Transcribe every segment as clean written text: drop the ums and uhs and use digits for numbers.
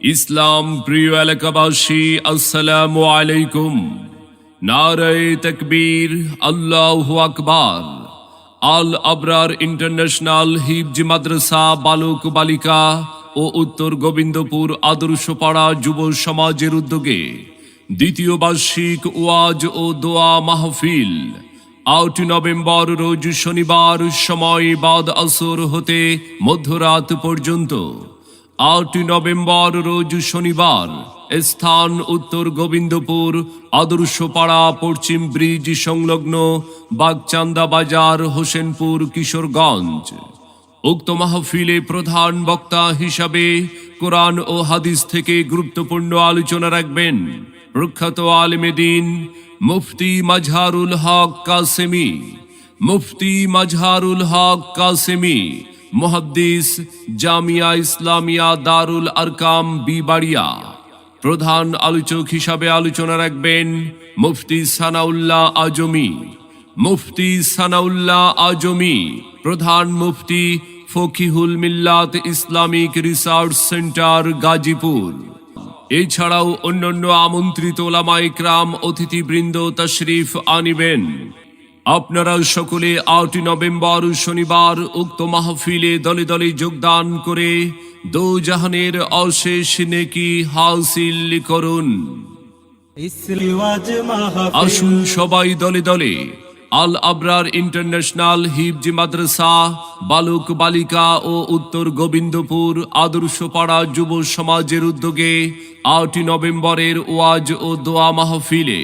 ইসলাম প্রিয় এলাকাবাসী, আসসালামু আলাইকুম। নারায়ে তাকবীর, আল্লাহু আকবার। আল আবরার ইন্টারন্যাশনাল হিফজ মাদ্রাসা বালক বালিকা ও উত্তর গোবিন্দপুর আদর্শপাড়া যুব সমাজের উদ্যোগে দ্বিতীয় বার্ষিক ওয়াজ ও দোয়া মাহফিল ৮ নভেম্বর রোজ শনিবার, সময় বাদ আসর হতে মধ্যরাত পর্যন্ত। ৮ নভেম্বর রোজ শনিবার, স্থান উত্তর গোবিন্দপুর আদর্শপাড়া পশ্চিম ব্রিজ সংলগ্ন বাগচান্দা বাজার, হোসেনপুর, কিশোরগঞ্জ। উক্ত মাহফিলে প্রধান বক্তা হিসাবে কোরআন ও হাদিস থেকে গুরুত্বপূর্ণ আলোচনা রাখবেন প্রখ্যাত আলেমে দ্বীন মুফতি মাজহারুল হক কাসেমি। মুফতি মাজহারুল হক কাসেমি, মুহাদ্দিস, জামিয়া ইসলামিয়া দারুল আরকাম বিবাড়িয়া। প্রধান আলোচক হিসাবে আলোচনা রাখবেন মুফতি সানাউল্লাহ আজমি। মুফতি সানাউল্লাহ আজমি, প্রধান মুফতি ফকিহুল মিল্লাত ইসলামিক রিসার্চ সেন্টার, গাজীপুর। এছাড়াও অন্যান্য আমন্ত্রিত ওলামায়ে ইকরাম অতিথিবৃন্দ তাশরিফ আনিবেন। আপনারা সকলে ৮ নভেম্বর শনিবার উক্ত মাহফিলে দলে দলে যোগদান করে দোজাহানের অশেষ নেকি হাসিল করুন। আসুন সবাই দলে দলে আল আবরার ইন্টারন্যাশনাল হিফজ মাদ্রাসা বালক বালিকা ও উত্তর গোবিন্দপুর আদর্শপাড়া যুব সমাজের উদ্যোগে ৮ নভেম্বরের ওয়াজ ও দোয়া মাহফিলে,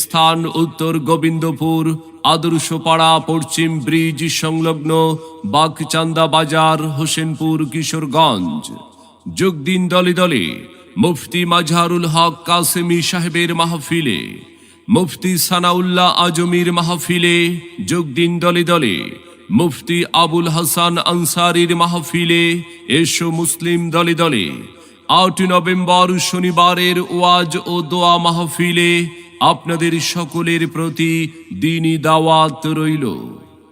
স্থান উত্তর গোবিন্দপুর আদর্শপাড়া পশ্চিম ব্রিজ সংলগ্ন বাগচান্দা বাজার, হোসেনপুর, কিশোরগঞ্জ। যোগ দিন দলে দলে মুফতি মাজহারুল হক কাসেমি সাহেবের মাহফিলে, মুফতি সানাউল্লাহ আজমির মাহফিলে। যোগ দিন দলে দলে মুফতি আবুল হাসান আনসারীর মাহফিলে। এসো মুসলিম দলে দলে ৮ নভেম্বর শনিবারের ওয়াজ ও দোয়া মাহফিলে আপনাদের সকলের প্রতি দ্বীনি দাওয়াত রইল।